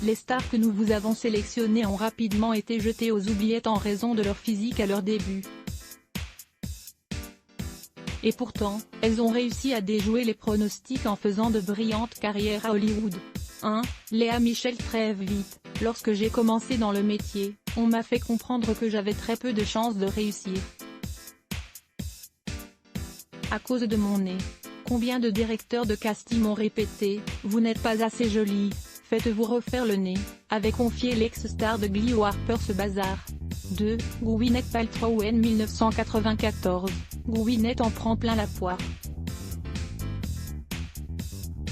Les stars que nous vous avons sélectionnées ont rapidement été jetées aux oubliettes en raison de leur physique à leur début. Et pourtant, elles ont réussi à déjouer les pronostics en faisant de brillantes carrières à Hollywood. 1. Léa Michel. Très vite, lorsque j'ai commencé dans le métier, on m'a fait comprendre que j'avais très peu de chances de réussir. À cause de mon nez. Combien de directeurs de casting m'ont répété « Vous n'êtes pas assez jolie, faites-vous refaire le nez », avait confié l'ex-star de Glee au Harper's Bazaar. 2. Gwyneth Paltrow. En 1994, Gwyneth en prend plein la poire.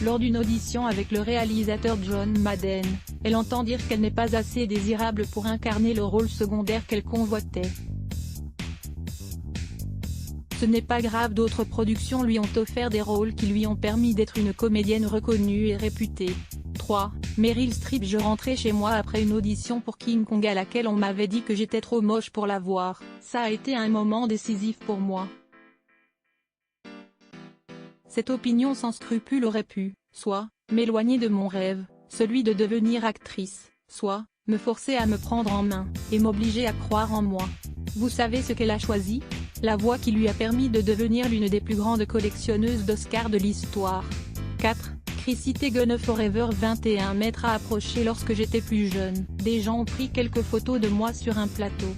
Lors d'une audition avec le réalisateur John Madden, elle entend dire qu'elle n'est pas assez désirable pour incarner le rôle secondaire qu'elle convoitait. Ce n'est pas grave, d'autres productions lui ont offert des rôles qui lui ont permis d'être une comédienne reconnue et réputée. 3. Meryl Streep. Je rentrais chez moi après une audition pour King Kong à laquelle on m'avait dit que j'étais trop moche pour la voir. Ça a été un moment décisif pour moi. Cette opinion sans scrupule aurait pu, soit, m'éloigner de mon rêve, celui de devenir actrice, soit, me forcer à me prendre en main, et m'obliger à croire en moi. Vous savez ce qu'elle a choisi? La voie qui lui a permis de devenir l'une des plus grandes collectionneuses d'Oscars de l'histoire. 4. Chrissy Teigen. Forever 21 mètres à approcher. Lorsque j'étais plus jeune, des gens ont pris quelques photos de moi sur un plateau.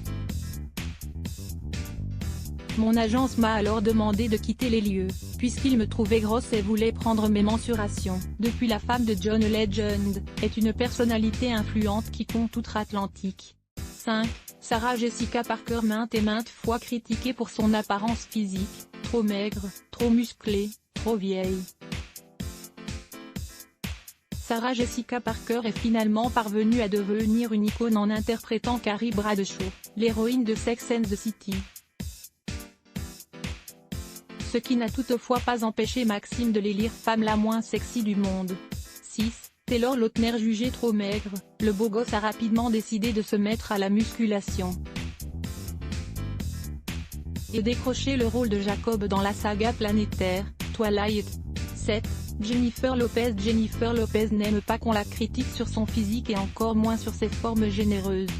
Mon agence m'a alors demandé de quitter les lieux, puisqu'il me trouvait grosse et voulait prendre mes mensurations. Depuis, la femme de John Legend est une personnalité influente qui compte outre-Atlantique. 5. Sarah Jessica Parker. Maintes et maintes fois critiquée pour son apparence physique, trop maigre, trop musclée, trop vieille. Sarah Jessica Parker est finalement parvenue à devenir une icône en interprétant Carrie Bradshaw, l'héroïne de Sex and the City. Ce qui n'a toutefois pas empêché Maxime de l'élire femme la moins sexy du monde. 6. Taylor Lautner. Jugée trop maigre, le beau gosse a rapidement décidé de se mettre à la musculation. Et décroché le rôle de Jacob dans la saga planétaire, Twilight. 7. Jennifer Lopez. Jennifer Lopez n'aime pas qu'on la critique sur son physique et encore moins sur ses formes généreuses.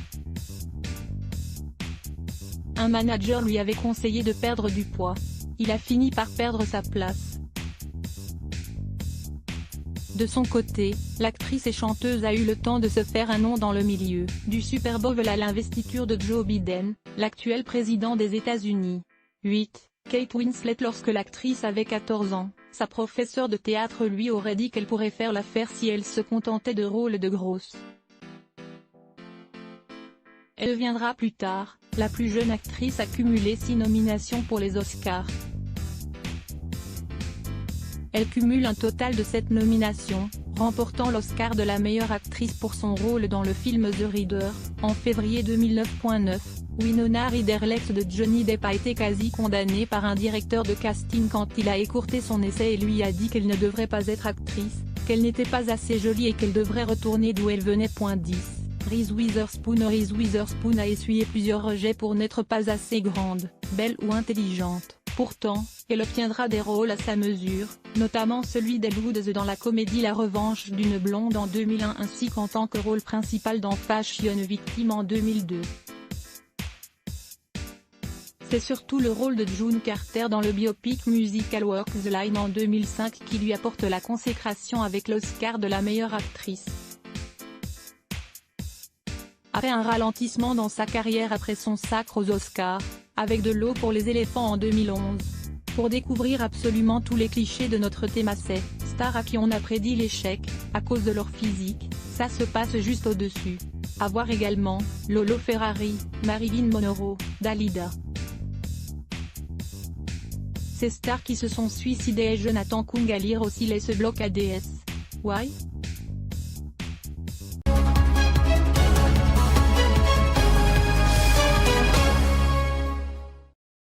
Un manager lui avait conseillé de perdre du poids. Il a fini par perdre sa place. De son côté, l'actrice et chanteuse a eu le temps de se faire un nom dans le milieu, du Super Bowl à l'investiture de Joe Biden, l'actuel président des États-Unis. 8. Kate Winslet. Lorsque l'actrice avait 14 ans, sa professeure de théâtre lui aurait dit qu'elle pourrait faire l'affaire si elle se contentait de rôles de grosse. Elle deviendra plus tard, la plus jeune actrice à cumuler 6 nominations pour les Oscars. Elle cumule un total de 7 nominations, remportant l'Oscar de la meilleure actrice pour son rôle dans le film The Reader, en février 2009. Winona Ryder. L'ex de Johnny Depp a été quasi condamnée par un directeur de casting quand il a écourté son essai et lui a dit qu'elle ne devrait pas être actrice, qu'elle n'était pas assez jolie et qu'elle devrait retourner d'où elle venait. 10. Reese Witherspoon. Reese Witherspoon a essuyé plusieurs rejets pour n'être pas assez grande, belle ou intelligente. Pourtant, elle obtiendra des rôles à sa mesure, notamment celui d'Elle Woods dans la comédie La Revanche d'une blonde en 2001 ainsi qu'en tant que rôle principal dans Fashion Victim en 2002. C'est surtout le rôle de June Carter dans le biopic musical Walk the Line en 2005 qui lui apporte la consécration avec l'Oscar de la meilleure actrice. Après un ralentissement dans sa carrière après son sacre aux Oscars, avec De l'eau pour les éléphants en 2011. Pour découvrir absolument tous les clichés de notre thémacée, stars à qui on a prédit l'échec, à cause de leur physique, ça se passe juste au-dessus. À voir également, Lolo Ferrari, Marilyn Monroe, Dalida. Ces stars qui se sont suicidées et Jonathan Kung à lire aussi les ce bloc ADS. Why?